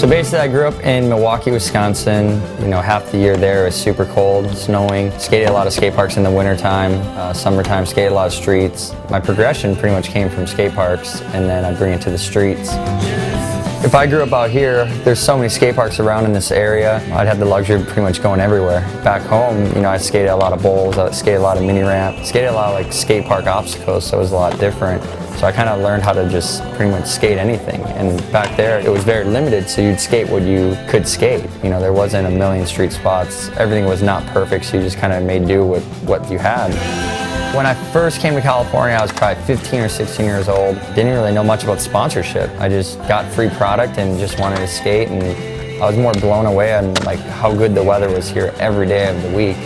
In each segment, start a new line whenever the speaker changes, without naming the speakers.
So basically I grew up in Milwaukee, Wisconsin. You know, half the year there is super cold, snowing. Skated a lot of skate parks in the wintertime. Summertime, skated a lot of streets. My progression pretty much came from skate parks, and then I bring it to the streets. If I grew up out here, there's so many skate parks around in this area. I'd have the luxury of pretty much going everywhere. Back home, you know, I skated a lot of bowls, I skated a lot of mini ramp, skated a lot of like skate park obstacles, so it was a lot different. So I kind of learned how to just pretty much skate anything. And back there, it was very limited, so you'd skate what you could skate. You know, there wasn't a million street spots. Everything was not perfect, so you just kind of made do with what you had. When I first came to California, I was probably 15 or 16 years old. Didn't really know much about sponsorship. I just got free product and just wanted to skate, and I was more blown away on like how good the weather was here every day of the week.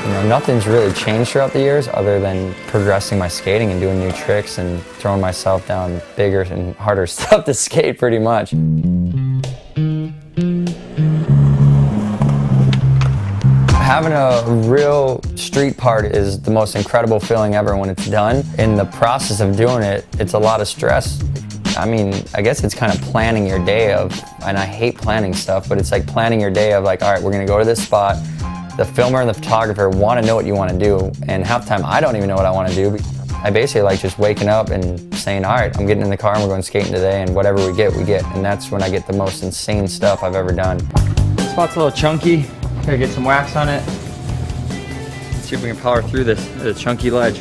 You know, nothing's really changed throughout the years other than progressing my skating and doing new tricks and throwing myself down bigger and harder stuff to skate pretty much. Having a real street part is the most incredible feeling ever when it's done. In the process of doing it, it's a lot of stress. I mean, I guess it's kind of planning your day of, and I hate planning stuff, but it's like planning your day of like, all right, we're gonna go to this spot. The filmer and the photographer want to know what you want to do, and half the time I don't even know what I want to do. I basically like just waking up and saying, all right, I'm getting in the car and we're going skating today, and whatever we get, we get. And that's when I get the most insane stuff I've ever done. This spot's a little chunky. Gotta get some wax on it. Let's see if we can power through this. It's a chunky ledge.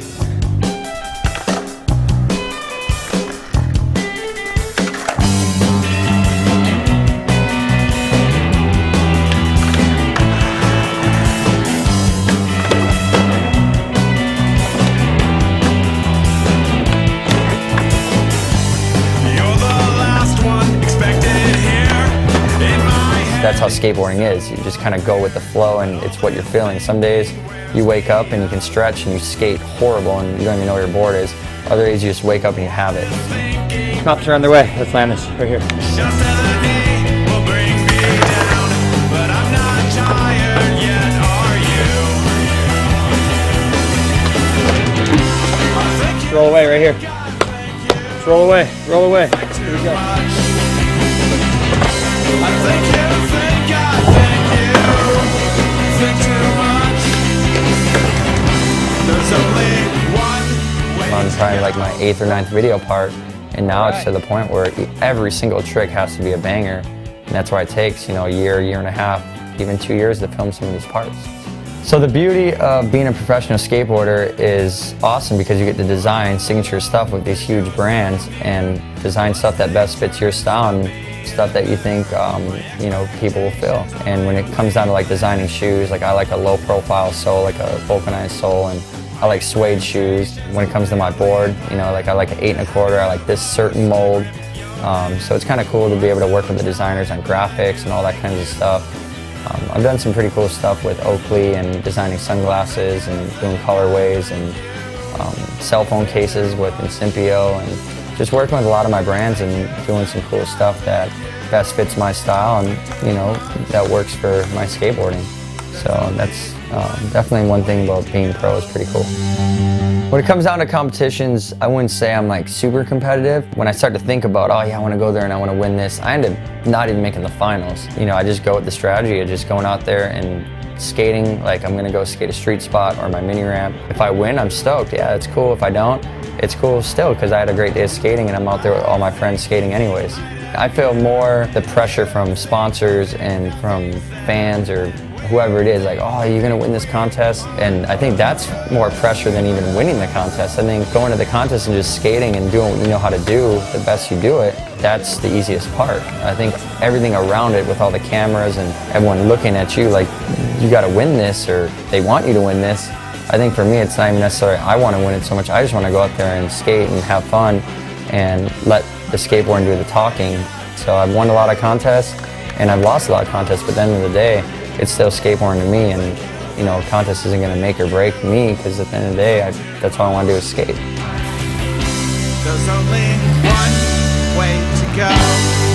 That's how skateboarding is. You just kind of go with the flow and it's what you're feeling. Some days you wake up and you can stretch and you skate horrible and you don't even know where your board is. Other days you just wake up and you have it. Cops are on their way. Let's land this right here. Just roll away right here. Just roll away, roll away. Here we go. I'm trying like my 8th or 9th video part, and now it's to the point where every single trick has to be a banger, and that's why it takes, you know, a year and a half, even 2 years to film some of these parts. So the beauty of being a professional skateboarder is awesome because you get to design signature stuff with these huge brands and design stuff that best fits your style and stuff that you think you know, people will feel. And when it comes down to like designing shoes, like I like a low profile sole, like a vulcanized sole, and I like suede shoes. When it comes to my board, you know, like I like an 8 1/4, I like this certain mold. So it's kind of cool to be able to work with the designers on graphics and all that kinds of stuff. I've done some pretty cool stuff with Oakley and designing sunglasses and doing colorways and cell phone cases with Incipio, and just working with a lot of my brands and doing some cool stuff that best fits my style and, you know, that works for my skateboarding. So that's definitely one thing about being pro is pretty cool. When it comes down to competitions, I wouldn't say I'm like super competitive. When I start to think about, oh yeah, I want to go there and I want to win this, I end up not even making the finals. You know, I just go with the strategy of just going out there and skating, like I'm going to go skate a street spot or my mini ramp. If I win, I'm stoked. Yeah, it's cool. If I don't, it's cool still because I had a great day of skating and I'm out there with all my friends skating anyways. I feel more the pressure from sponsors and from fans or whoever it is, like, oh, you're gonna win this contest. And I think that's more pressure than even winning the contest. I think going to the contest and just skating and doing what you know how to do, the best you do it, that's the easiest part. I think everything around it with all the cameras and everyone looking at you like, you gotta win this or they want you to win this. I think for me, it's not even necessarily I wanna win it so much. I just wanna go out there and skate and have fun and let the skateboarding do the talking. So I've won a lot of contests and I've lost a lot of contests, but at the end of the day, it's still skateboarding to me, and you know, a contest isn't going to make or break me because at the end of the day, that's all I want to do is skate.
There's only one way to go.